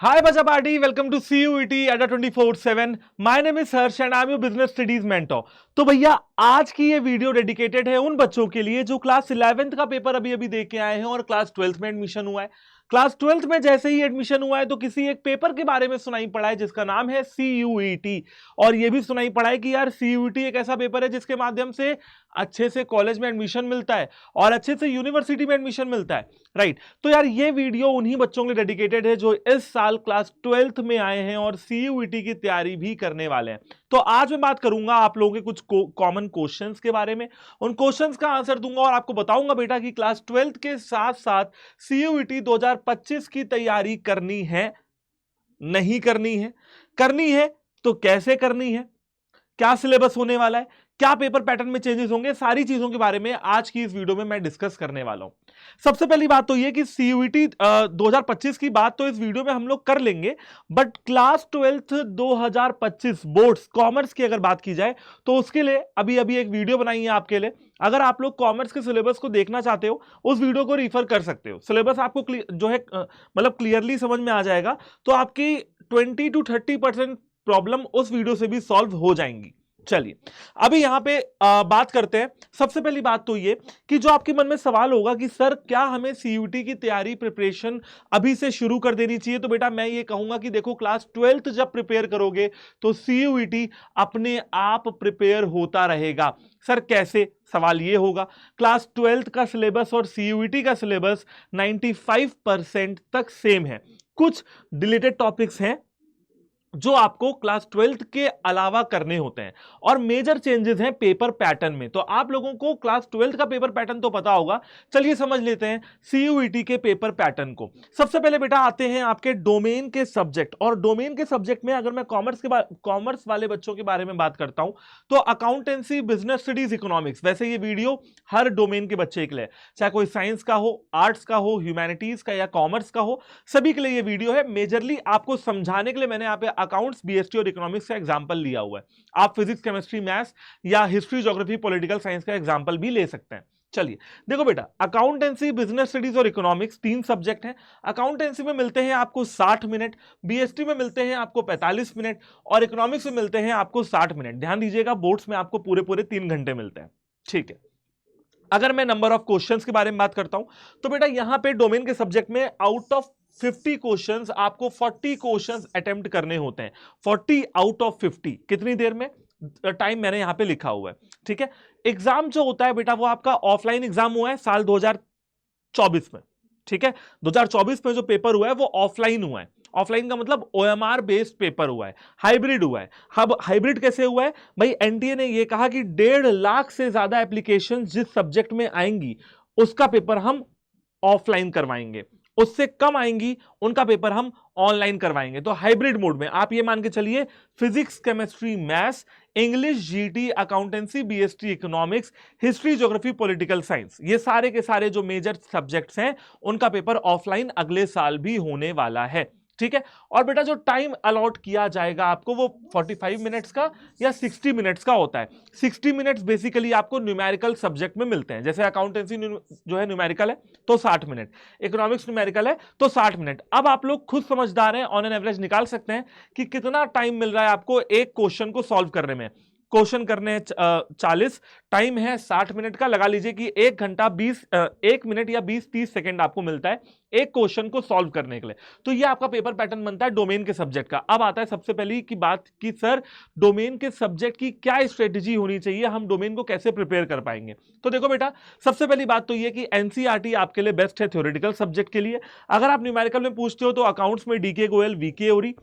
Hi Bajapati, welcome to CUET Adda 24/7. My name is Harsh and I'm your business studies mentor. तो भैया आज की ये video dedicated है उन बच्चों के लिए जो क्लास 11th का पेपर अभी अभी दे के आए हैं और क्लास 12th में एडमिशन हुआ है। क्लास 12th में जैसे ही एडमिशन हुआ है तो किसी एक पेपर के बारे में सुनाई पड़ा है जिसका नाम है CUET, और ये भी सुनाई पड़ा है कि यार CUET एक ऐसा पेपर है जिसके माध्यम से अच्छे से कॉलेज में एडमिशन मिलता है और अच्छे से यूनिवर्सिटी में एडमिशन मिलता है, राइट। तो यार ये वीडियो उन्हीं बच्चों के लिए डेडिकेटेड है जो इस साल क्लास 12th में आए हैं और CUET की तैयारी भी करने वाले हैं। तो आज मैं बात करूंगा आप लोगों के कुछ कॉमन क्वेश्चंस के बारे में, उन क्वेश्चंस का आंसर दूंगा और आपको बताऊंगा बेटा कि क्लास 12th के साथ साथ CUET 2025 की तैयारी करनी है, नहीं करनी है, करनी है तो कैसे करनी है, क्या सिलेबस होने वाला है, क्या पेपर पैटर्न में चेंजेस होंगे, सारी चीजों के बारे में आज की इस वीडियो में मैं डिस्कस करने वाला हूं। सबसे पहली बात तो यह कि CUET 2025 की बात तो इस वीडियो में हम लोग कर लेंगे, but class 12th 2025 boards commerce की अगर बात की जाए तो उसके लिए अभी अभी एक वीडियो बनाई है आपके लिए। अगर आप लोग कॉमर्स के सिलेबस को देखना चाहते हो उस वीडियो को रिफर कर सकते हो। सिलेबस आपको जो है मतलब क्लियरली समझ में आ जाएगा, तो आपकी 20 to 30% प्रॉब्लम उस वीडियो से भी सॉल्व हो जाएंगी। चलिए अभी यहां पे बात करते हैं। सबसे पहली बात तो ये कि जो आपके मन में सवाल होगा कि सर क्या हमें CUET की तैयारी प्रिपरेशन अभी से शुरू कर देनी चाहिए, तो बेटा मैं ये कहूंगा कि देखो क्लास 12th जब प्रिपेयर करोगे तो CUET अपने आप प्रिपेयर होता रहेगा। सर कैसे, सवाल ये होगा। क्लास 12th का सिलेबस और CUET का सिलेबस 95% तक सेम है। कुछ डिलीटेड टॉपिक्स हैं जो आपको क्लास 12th के अलावा करने होते हैं और मेजर चेंजेस हैं पेपर पैटर्न में। तो आप लोगों को क्लास 12th का पेपर पैटर्न तो पता होगा, चलिए समझ लेते हैं CUET के पेपर पैटर्न को। सबसे पहले बेटा आते हैं आपके डोमेन के सब्जेक्ट, और डोमेन के सब्जेक्ट में अगर मैं कॉमर्स वाले बच्चों के बारे में बात करता हूं तो अकाउंटेंसी, बिजनेस स्टडीज, इकोनॉमिक्स। वैसे ये वीडियो हर डोमेन के बच्चे के लिए, चाहे कोई साइंस का हो, आर्ट्स का हो, ह्यूमैनिटीज का या कॉमर्स का हो, सभी के लिए ये वीडियो है। मेजरली आपको समझाने के लिए मैंने यहाँ पे अकाउंट्स, BST और इकोनॉमिक्स का एग्जांपल लिया हुआ है। आप फिजिक्स, केमिस्ट्री, मैथ्स या हिस्ट्री, ज्योग्राफी, पॉलिटिकल साइंस का एग्जांपल भी ले सकते हैं। चलिए देखो बेटा, अकाउंटेंसी, बिजनेस स्टडीज और इकोनॉमिक्स तीन सब्जेक्ट हैं। अकाउंटेंसी में मिलते हैं आपको 60 मिनट, BST में मिलते हैं आपको 45 मिनट और इकोनॉमिक्स में मिलते हैं आपको 60 मिनट। ध्यान दीजिएगा बोर्ड्स में आपको पूरे पूरे 3 घंटे मिलते हैं, ठीक है। अगर मैं नंबर ऑफ क्वेश्चंस के बारे में बात करता हूं तो बेटा यहां पे डोमेन के सब्जेक्ट में आउट ऑफ 50 क्वेश्चंस आपको 40 क्वेश्चंस अटेम्प्ट करने होते हैं। 40 आउट ऑफ 50 कितनी देर में, टाइम मैंने यहां पे लिखा हुआ है, ठीक है। एग्जाम जो होता है बेटा वो आपका ऑफलाइन एग्जाम हुआ है साल 2024 में, ठीक है। 2024 में जो पेपर हुआ है वो ऑफलाइन हुआ है। ऑफलाइन का मतलब OMR बेस्ड पेपर हुआ है, हाइब्रिड हुआ है। अब हाइब्रिड कैसे हुआ है भाई, NTA ने यह कहा कि 1.5 लाख से ज्यादा एप्लीकेशन जिस सब्जेक्ट में आएंगी उसका पेपर हम ऑफलाइन करवाएंगे, उससे कम आएंगी उनका पेपर हम ऑनलाइन करवाएंगे। तो हाइब्रिड मोड में आप ये मान के चलिए physics, chemistry, maths, English, GT, accountancy, BST, economics, history, geography, political science, ये सारे के सारे जो मेजर सब्जेक्ट्स हैं उनका पेपर ऑफलाइन अगले साल भी होने वाला है, ठीक है। और बेटा जो टाइम अलॉट किया जाएगा आपको वो 45 मिनट्स का या 60 मिनट्स का होता है। 60 मिनट्स बेसिकली आपको न्यूमेरिकल सब्जेक्ट में मिलते हैं, जैसे अकाउंटेंसी जो है न्यूमेरिकल है तो 60 मिनट, इकोनॉमिक्स न्यूमेरिकल है तो 60 मिनट। अब आप लोग खुद समझदार हैं, ऑन एन एवरेज निकाल सकते हैं कि कितना टाइम मिल रहा है आपको एक क्वेश्चन को सॉल्व करने में। क्वेश्चन करने हैं 40, टाइम है 60 मिनट का, लगा लीजिए कि 1 घंटा 1 मिनट या 20-30 सेकंड आपको मिलता है एक क्वेश्चन को सॉल्व करने के लिए। तो ये आपका पेपर पैटर्न बनता है डोमेन के सब्जेक्ट का। अब आता है सबसे पहली की बात कि सर डोमेन के सब्जेक्ट की क्या स्ट्रेटेजी होनी चाहिए, हम डोमेन को कैसे प्रिपेयर कर पाएंगे। तो देखो बेटा सबसे पहली बात तो ये कि NCERT आपके लिए बेस्ट है थ्योरेटिकल सब्जेक्ट के लिए। अगर आप न्यूमेरिकल में पूछते हो तो अकाउंट्स में DK गोयल, VK ओरी,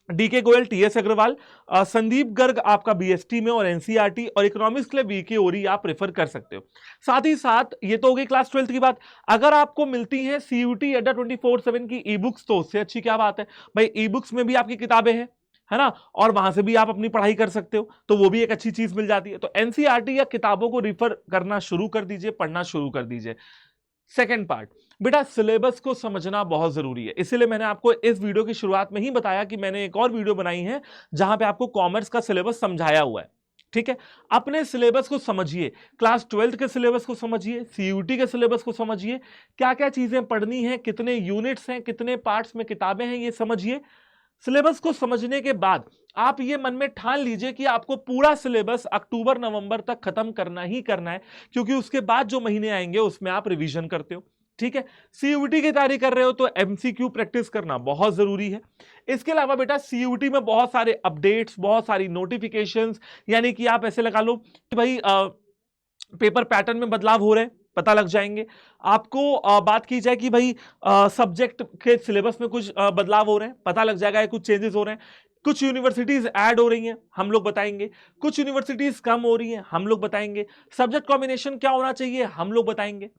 DK गोयल, TS अग्रवाल, संदीप गर्ग आपका BST में और NCERT, और इकोनॉमिक्स के लिए VK ओरी आप प्रेफर कर सकते हो। साथ ही साथ ये तो हो गई क्लास 12th की बात। अगर आपको मिलती है CUET अड्डा 24/7 की ई बुक्स तो उससे अच्छी क्या बात है भाई, ई बुक्स में भी आपकी किताबें हैं, है ना, और वहां से भी आप अपनी पढ़ाई कर सकते हो, तो वो भी एक अच्छी चीज मिल जाती है। तो NCERT या किताबों को रिफर करना शुरू कर दीजिए, पढ़ना शुरू कर दीजिए। सेकेंड पार्ट बेटा, सिलेबस को समझना बहुत जरूरी है, इसीलिए मैंने आपको इस वीडियो की शुरुआत में ही बताया कि मैंने एक और वीडियो बनाई है जहां पे आपको कॉमर्स का सिलेबस समझाया हुआ है, ठीक है, अपने सिलेबस को समझिए, क्लास 12 के सिलेबस को समझिए, सीयूटी के सिलेबस को समझिए, क्या क्या चीजें पढ़नी है, कितने यूनिट्स हैं, कितने पार्ट्स में किताबें हैं, ये समझिए। सिलेबस को समझने के बाद आप ये मन में ठान लीजिए कि आपको पूरा सिलेबस अक्टूबर नवंबर तक खत्म करना ही करना है, क्योंकि उसके बाद जो महीने आएंगे उसमें आप रिवीजन करते हो। ठीक है, सीयूटी की तैयारी कर रहे हो तो एमसीक्यू प्रैक्टिस करना बहुत जरूरी है। इसके अलावा बेटा सीयूटी में बहुत सारे अपडेट्स, बहुत सारी नोटिफिकेशंस, यानी कि आप ऐसे लगा लो कि भाई पेपर पैटर्न में बदलाव हो रहे हैं, पता लग जाएंगे आपको। बात की जाए कि भाई सब्जेक्ट के सिलेबस में कुछ बदलाव हो रहे हैं, पता लग जाएगा, कुछ चेंजेस हो रहे हैं, कुछ यूनिवर्सिटीज ऐड हो रही हैं, हम लोग बताएंगे, कुछ यूनिवर्सिटीज कम हो रही हैं, हम लोग बताएंगे, सब्जेक्ट कॉम्बिनेशन क्या होना चाहिए, हम लोग बताएंगे।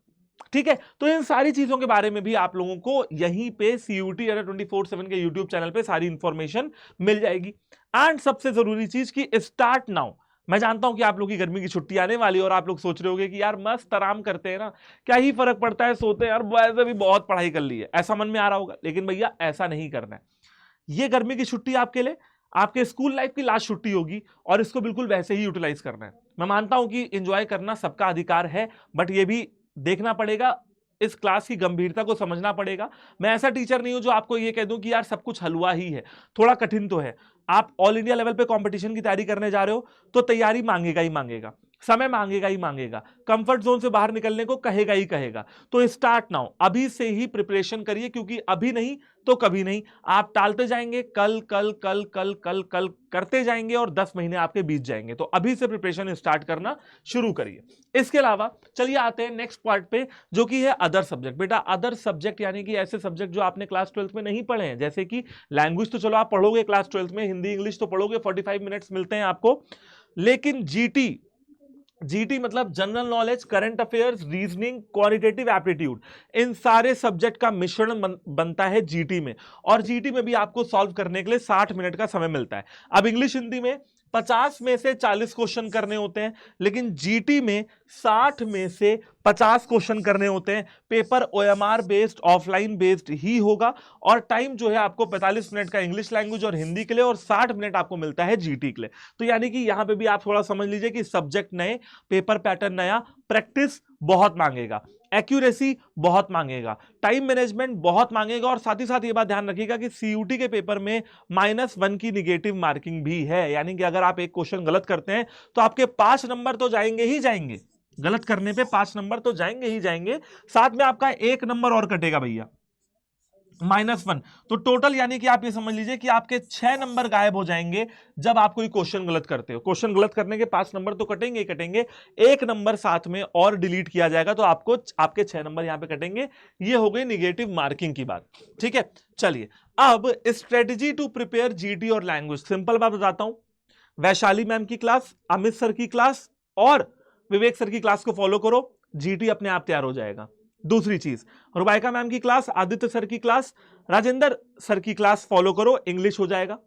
ठीक है, तो इन सारी चीजों के बारे में भी आप लोगों को यहीं पे सीयूटी 24/7 के यूट्यूब चैनल पे सारी इंफॉर्मेशन मिल जाएगी। एंड सबसे जरूरी चीज की स्टार्ट नाउ। मैं जानता हूं कि आप लोग की गर्मी की छुट्टी आने वाली है और आप लोग सोच रहे होंगे कि यार मस्त आराम करते हैं ना, क्या ही फर्क पड़ता है, सोते हैं यार, वैसे भी बहुत पढ़ाई कर ली है, ऐसा मन में आ रहा होगा। लेकिन भैया ऐसा नहीं करना है। ये गर्मी की छुट्टी आपके लिए आपके स्कूल लाइफ की लास्ट छुट्टी होगी और इसको बिल्कुल वैसे ही यूटिलाइज करना है। मैं मानता हूं कि एंजॉय करना सबका अधिकार है, बट ये भी देखना पड़ेगा, इस क्लास की गंभीरता को समझना पड़ेगा। मैं ऐसा टीचर नहीं हूं जो आपको ये कह दूं कि यार सब कुछ हलवा ही है, थोड़ा कठिन तो है। आप ऑल इंडिया लेवल पे कंपटीशन की तैयारी करने जा रहे हो तो तैयारी मांगेगा ही मांगेगा, समय मांगेगा ही मांगेगा, कंफर्ट जोन से बाहर निकलने को कहेगा ही कहेगा। तो स्टार्ट नाउ, अभी से ही प्रिपरेशन करिए, क्योंकि अभी नहीं तो कभी नहीं। आप टालते जाएंगे, कल कल कल कल कल कल करते जाएंगे और 10 महीने आपके बीत जाएंगे। तो अभी से प्रिपरेशन स्टार्ट करना शुरू करिए। इसके अलावा चलिए आते हैं नेक्स्ट पार्ट पे, जो कि है अदर सब्जेक्ट। बेटा अदर सब्जेक्ट यानी कि ऐसे सब्जेक्ट जो आपने क्लास 12 में नहीं पढ़े हैं, जैसे कि लैंग्वेज तो चलो आप पढ़ोगे क्लास 12 में, हिंदी इंग्लिश तो पढ़ोगे, 45 मिनट्स मिलते हैं आपको। लेकिन जीटी मतलब general knowledge, current affairs, reasoning, qualitative aptitude, इन सारे सब्जेक्ट का मिश्रण बनता है जीटी में। और जीटी में भी आपको सॉल्व करने के लिए 60 मिनट का समय मिलता है। अब इंग्लिश हिंदी में 50 में से 40 क्वेश्चन करने होते हैं, लेकिन जीटी में 60 में से 50 क्वेश्चन करने होते हैं। Paper OMR based, offline based ही होगा और टाइम जो है आपको 45 मिनट का इंग्लिश लैंग्वेज और हिंदी के लिए और 60 मिनट आपको मिलता है जीटी के लिए। तो यानी कि यहां पे भी आप थोड़ा समझ लीजिए कि सब्जेक्ट नए, पेपर पैटर्न नया, प्रैक्टिस बहुत मांगेगा, एक्यूरेसी बहुत मांगेगा, टाइम मैनेजमेंट बहुत मांगेगा। और साथ ही साथ ये बात ध्यान रखिएगा कि सीयूटी के पेपर में -1 की निगेटिव मार्किंग भी है, यानी कि अगर आप एक क्वेश्चन गलत करते हैं तो आपके 5 नंबर तो जाएंगे ही जाएंगे, गलत करने पे 5 नंबर तो जाएंगे ही जाएंगे, साथ में आपका 1 नंबर और कटेगा भैया, -1। तो टोटल यानी कि आप ये समझ लीजिए कि आपके 6 नंबर गायब हो जाएंगे जब आप कोई क्वेश्चन गलत करते हो। क्वेश्चन गलत करने के 5 नंबर तो कटेंगे ही कटेंगे, 1 नंबर साथ में और डिलीट किया जाएगा, तो आपको आपके 6 नंबर यहां पे कटेंगे। ये हो गई निगेटिव मार्किंग की बात। ठीक है, चलिए अब स्ट्रेटेजी टू प्रिपेयर जीटी और लैंग्वेज। सिंपल बात बताता हूं, वैशाली मैम की क्लास, अमित सर की क्लास और विवेक सर की क्लास को फॉलो करो, जीटी अपने आप तैयार हो जाएगा। दूसरी चीज, रुबाइका मैम की क्लास, आदित्य सर की क्लास, राजेंद्र सर की क्लास फॉलो करो, इंग्लिश हो जाएगा।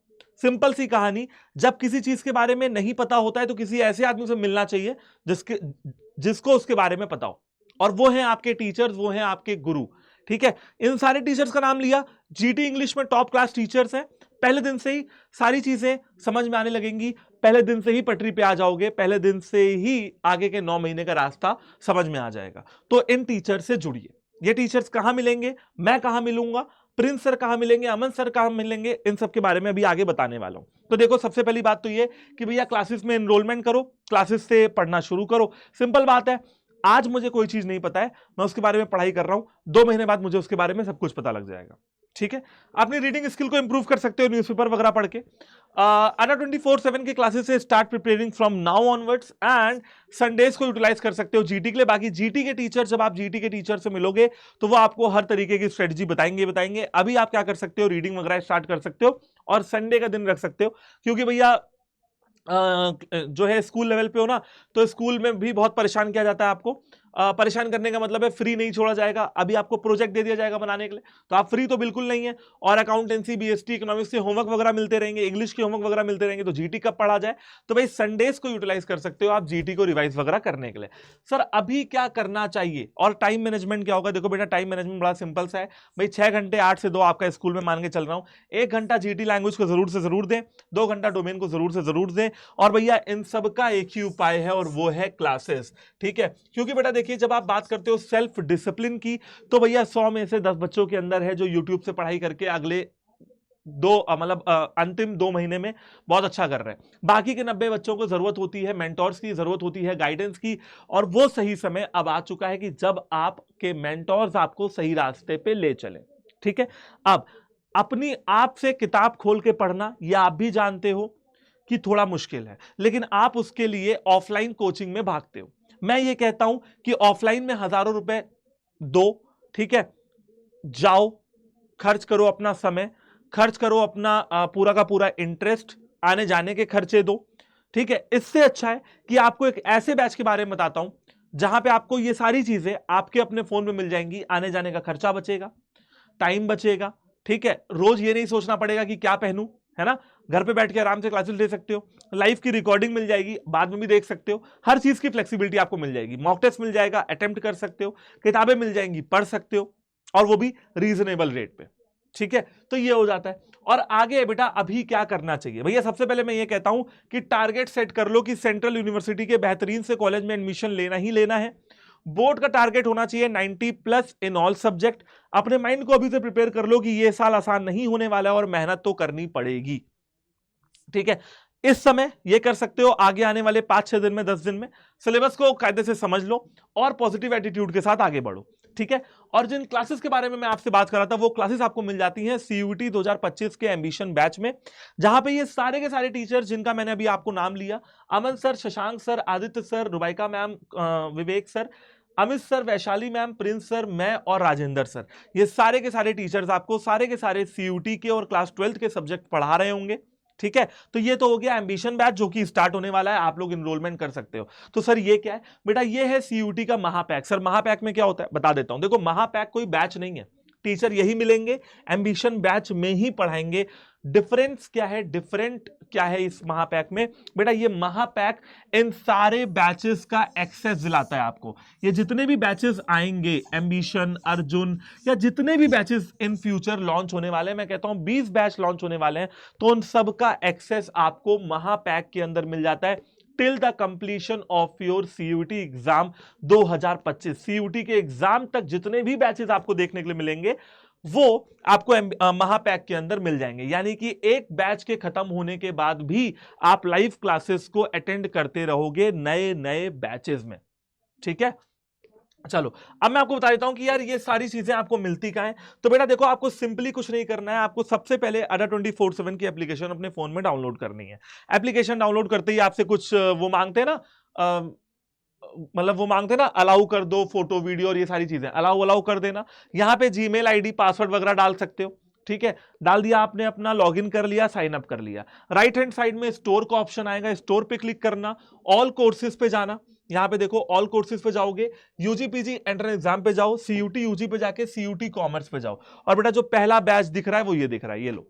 सिंपल सी कहानी, जब किसी चीज के बारे में नहीं पता होता है तो किसी ऐसे आदमी से मिलना चाहिए जिसको उसके बारे में पता हो, और वो हैं आपके टीचर्स, वो हैं आपके गुरु। ठीक है, इन सारे टीचर्स का नाम लिया, जीटी इंग्लिश में टॉप क्लास टीचर्स हैं। पहले दिन से ही सारी चीजें समझ में आने लगेंगी, पहले दिन से ही पटरी पे आ जाओगे, पहले दिन से ही आगे के 9 महीने का रास्ता समझ में आ जाएगा। तो इन टीचर से जुड़िए। ये टीचर्स कहां मिलेंगे, मैं कहां मिलूंगा, प्रिंस सर कहां मिलेंगे, अमन सर कहां मिलेंगे, इन सब के बारे में अभी आगे बताने वाला हूं। तो देखो सबसे पहली बात तो ये कि भैया क्लासेस में एनरोलमेंट करो, क्लासेस से पढ़ना शुरू करो। सिंपल बात है, आज मुझे कोई चीज नहीं पता है, मैं उसके बारे में पढ़ाई कर रहा हूं, 2 महीने बाद मुझे उसके बारे में सब कुछ पता लग जाएगा। ठीक है, अपनी रीडिंग स्किल को इंप्रूव कर सकते हो न्यूज़पेपर वगैरह पढ़ के। अडा 24/7 की क्लासेस से start preparing from now onwards, and Sundays को यूटिलाइज कर सकते हो जीटी के लिए। बाकी जीटी के टीचर, जब आप जीटी के टीचर से मिलोगे तो वो आपको हर तरीके की स्ट्रेटजी बताएंगे। अभी आप क्या कर सकते हो, रीडिंग वगैरह स्टार्ट कर सकते हो और संडे का दिन रख सकते हो, क्योंकि भैया जो है स्कूल लेवल पे हो ना, तो स्कूल में भी बहुत परेशान किया जाता है आपको। परेशान करने का मतलब है फ्री नहीं छोड़ा जाएगा। अभी आपको प्रोजेक्ट दे दिया जाएगा बनाने के लिए, तो आप फ्री तो बिल्कुल नहीं है। और अकाउंटेंसी, बीएसटी, इकोनॉमिक्स से होमवर्क वगैरह मिलते रहेंगे, इंग्लिश के होमवर्क वगैरह मिलते रहेंगे, तो जीटी कब पढ़ा जाए? तो भाई संडेज को यूटिलाइज कर सकते हो आप जीटी को रिवाइज वगैरह करने के लिए। सर अभी क्या करना चाहिए और टाइम मैनेजमेंट क्या होगा? देखो बेटा, टाइम मैनेजमेंट बड़ा सिंपल सा है भाई। 6 घंटे 8 से 2 आपका स्कूल में मान के चल रहा हूं, 1 घंटा जीटी लैंग्वेज को जरूर से जरूर दें, 2 घंटा डोमेन को जरूर से जरूर दें। और भैया इन सब का एक ही उपाय है और वो है क्लासेस। ठीक है, क्योंकि बेटा देखिए, जब आप बात करते हो सेल्फ डिसिप्लिन की, तो भैया 100 में से 10 बच्चों के अंदर है जो यूट्यूब से पढ़ाई करके अगले अंतिम 2 महीने में बहुत अच्छा कर रहे हैं। बाकी के 90 बच्चों को जरूरत होती है मेंटोर्स की, जरूरत होती है गाइडेंस की। और वो सही समय अब आ चुका है कि जब आपके मेंटोर्स आपको सही रास्ते पे ले चले। ठीक है, अब अपनी आप से किताब खोल के पढ़ना, यह आप भी जानते हो कि थोड़ा मुश्किल है, लेकिन आप उसके लिए ऑफलाइन कोचिंग में भागते हो। मैं ये कहता हूं कि ऑफलाइन में हजारों रुपए दो, ठीक है, जाओ, खर्च करो अपना समय, खर्च करो अपना पूरा का पूरा इंटरेस्ट, आने जाने के खर्चे दो। ठीक है, इससे अच्छा है कि आपको एक ऐसे बैच के बारे में बताता हूं जहां पे आपको ये सारी चीजें आपके अपने फोन में मिल जाएंगी। आने जाने का खर्चा बचेगा, टाइम बचेगा। ठीक है, रोज ये नहीं सोचना पड़ेगा कि क्या पहनूं, है ना। घर पे बैठ के आराम से क्लासेस ले सकते हो, लाइव की रिकॉर्डिंग मिल जाएगी, बाद में भी देख सकते हो। हर चीज की फ्लेक्सिबिलिटी आपको मिल जाएगी, मॉक टेस्ट मिल जाएगा, अटेम्प्ट कर सकते हो, किताबें मिल जाएंगी, पढ़ सकते हो, और वो भी रीजनेबल रेट पे। ठीक है, तो ये हो जाता है। और आगे बेटा अभी क्या करना चाहिए भैया? सबसे पहले मैं ये कहता हूं कि टारगेट सेट कर लो कि सेंट्रल यूनिवर्सिटी के बेहतरीन से कॉलेज में एडमिशन लेना ही लेना है। बोर्ड का टारगेट होना चाहिए 90+ इन ऑल सब्जेक्ट। अपने माइंड को अभी से प्रिपेयर कर लो कि ये साल आसान नहीं होने वाला है और मेहनत तो करनी पड़ेगी। ठीक है, इस समय ये कर सकते हो, आगे आने वाले 5-6 दिन में, 10 दिन में सिलेबस को कायदे से समझ लो और पॉजिटिव एटीट्यूड के साथ आगे बढ़ो। ठीक है, और जिन क्लासेस के बारे में मैं आपसे बात कर रहा था, वो क्लासेस आपको मिल जाती हैं सीयूटी 2025 के एम्बिशन बैच में, जहां पे ये सारे के सारे टीचर्स जिनका मैंने अभी आपको नाम लिया, Aman sir, Shashank sir, Aditya sir, Rubaika ma'am, Vivek sir, Amit sir, Vaishali ma'am, Prince sir, मैं और राजेंद्र सर, ये सारे के सारे टीचर्स आपको सारे के सारे सीयूटी के और क्लास 12th के सब्जेक्ट पढ़ा रहे होंगे। ठीक है, तो ये तो हो गया एम्बिशन बैच जो कि स्टार्ट होने वाला है, आप लोग इनरोलमेंट कर सकते हो। तो सर ये क्या है बेटा? ये है सीयूटी का महापैक। सर महापैक में क्या होता है बता देता हूं। देखो, महापैक कोई बैच नहीं है, टीचर यही मिलेंगे, एम्बिशन बैच में ही पढ़ाएंगे। डिफरेंस क्या है, डिफरेंट क्या है इस महापैक में बेटा? ये महापैक इन सारे बैचेस का एक्सेस दिलाता है आपको। ये जितने भी बैचेस आएंगे, एम्बिशन, अर्जुन, या जितने भी बैचेस इन फ्यूचर लॉन्च होने वाले हैं, मैं कहता हूं 20 बैच लॉन्च होने वाले हैं, तो उन सब का एक्सेस आपको महापैक के अंदर मिल जाता है till the completion of your CUET exam 2025। CUET के एग्जाम तक जितने भी बैचेस आपको देखने के लिए मिलेंगे वो आपको महापैक के अंदर मिल जाएंगे। यानी कि एक बैच के खत्म होने के बाद भी आप लाइव क्लासेस को अटेंड करते रहोगे नए नए बैचेस में। ठीक है, चलो अब मैं आपको बता देता हूं कि यार ये सारी चीजें आपको मिलती कहां हैं। तो बेटा देखो, आपको सिंपली कुछ नहीं करना है, आपको सबसे पहले अड्डा 24/7 की एप्लीकेशन अपने फोन में डाउनलोड करनी है। एप्लीकेशन डाउनलोड करते ही आपसे कुछ वो मांगते हैं ना, मतलब वो मांगते हैं ना, अलाउ कर दो फोटो वीडियो और ये सारी चीजें, अलाउ अलाउ कर देना। यहां पे जीमेल आईडी, पासवर्ड वगैरह डाल सकते हो। ठीक है, डाल दिया आपने, अपना लॉगिन कर लिया, साइन अप कर लिया। राइट हैंड साइड में स्टोर का ऑप्शन आएगा, स्टोर पे क्लिक करना, ऑल कोर्सेज पे जाना। यहां पे देखो ऑल कोर्सेज पे जाओगे, यूजी पीजी एंट्रेंस एग्जाम पे जाओ, सीयूटी यूजी पे जाके सीयूटी कॉमर्स पे जाओ। और बेटा जो पहला बैच दिख रहा है वो ये दिख रहा है, ये लो,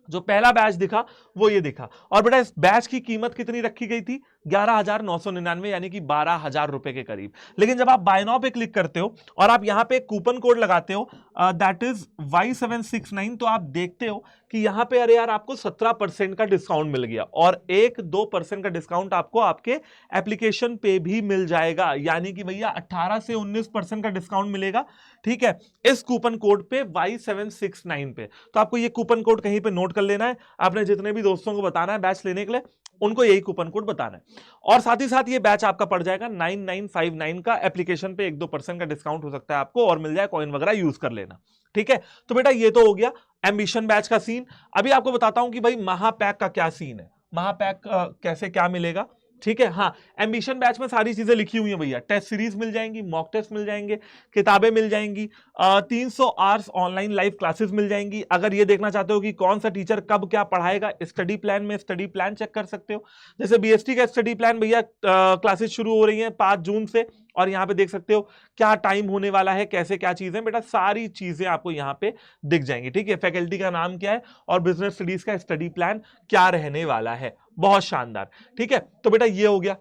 जो पहला बैच दिखा वो ये दिखा। और बेटा इस बैच की कीमत कितनी रखी गई थी? 11,999, यानी कि 12,000 रुपए के करीब। लेकिन जब आप बाय नाउ पे क्लिक करते हो और आप यहां पे कूपन कोड लगाते हो, दैट इज Y769, तो आप देखते हो कि यहां पे अरे यार आपको 17% का डिस्काउंट मिल गया, और 1-2% का डिस्काउंट आपको आपके एप्लीकेशन पे भी मिल जाएगा। यानी कि भैया 18 से 19% का डिस्काउंट मिलेगा। ठीक है, इस कूपन कोड पे Y769 पे। तो आपको ये कूपन कोड कहीं पे नोट कर लेना है, आपने जितने भी दोस्तों को बताना है बैच लेने के लिए, उनको यही कूपन कोड बताना है। और साथ ही साथ ये बैच आपका पड़ जाएगा 9959 का। एप्लीकेशन पे 1-2% का डिस्काउंट हो सकता है आपको, और मिल जाए, कॉइन वगैरह यूज कर लेना। ठीक है, तो बेटा ये तो हो गया एम्बिशन बैच का सीन। अभी आपको बताता हूं कि भाई महापैक का क्या सीन है, महापैक कैसे क्या मिलेगा। ठीक है, हाँ, एम्बिशन बैच में सारी चीजें लिखी हुई हैं भैया। टेस्ट सीरीज मिल जाएंगी, मॉक टेस्ट मिल जाएंगे, किताबें मिल जाएंगी, 300 आवर्स ऑनलाइन लाइव क्लासेस मिल जाएंगी। अगर ये देखना चाहते हो कि कौन सा टीचर कब क्या पढ़ाएगा, स्टडी प्लान में स्टडी प्लान चेक कर सकते हो। जैसे बीएसटी का स्टडी प्लान भैया, क्लासेस शुरू हो रही हैं 5 जून से और यहाँ पे देख सकते हो क्या टाइम होने वाला है, कैसे क्या चीजें, बेटा सारी चीजें आपको यहाँ पे दिख जाएंगी। ठीक है, फैकल्टी का नाम क्या है और बिजनेस स्टडीज का स्टडी प्लान क्या रहने वाला है। बहुत शानदार। ठीक है, तो बेटा ये हो गया।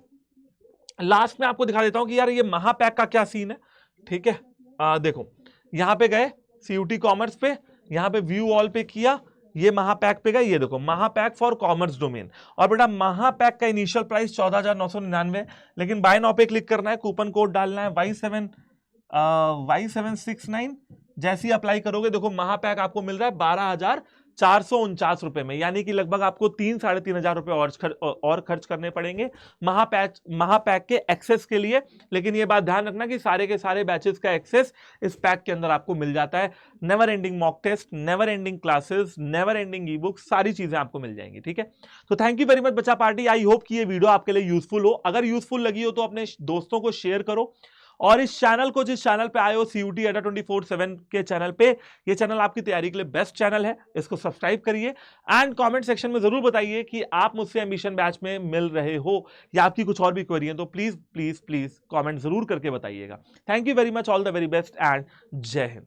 लास्ट में आपको दिखा देता हूं कि यार ये महापैक का क्या सीन है। ठीक है, देखो यहां पे गए सीयूटी कॉमर्स पे, यहां पे व्यू ऑल पे किया, ये महापैक पे गए, ये देखो महापैक फॉर कॉमर्स डोमेन। और बेटा महापैक का इनिशियल प्राइस 14,999, लेकिन बाय नाउ पे क्लिक करना है, कूपन कोड डालना है Y769। जैसे ही अप्लाई करोगे देखो महापैक आपको मिल रहा है 12,449 रुपए में, यानी कि लगभग आपको 3-3.5 रुपए और खर्च करने पड़ेंगे महापैक के एक्सेस के लिए। लेकिन ये बात ध्यान रखना कि सारे के सारे बैचेस का एक्सेस इस पैक के अंदर आपको मिल जाता है। Never ending mock test, never ending classes, never ending e book, सारी चीजें आपको मिल जाएंगी। ठीक है, तो थैंक यू वेरी मच बच्चा पार्टी। आई होप कि ये वीडियो आपके लिए यूजफुल हो। अगर यूजफुल लगी हो तो अपने दोस्तों को शेयर करो, और इस चैनल को, जिस चैनल पे आए हो CUET अड्डा 24/7 के चैनल पे, ये चैनल आपकी तैयारी के लिए बेस्ट चैनल है, इसको सब्सक्राइब करिए। एंड कमेंट सेक्शन में जरूर बताइए कि आप मुझसे एम्बिशन बैच में मिल रहे हो या आपकी कुछ और भी क्वेरी है, तो प्लीज प्लीज प्लीज कमेंट जरूर करके बताइएगा। Thank you very much, all the very best and जय हिंद।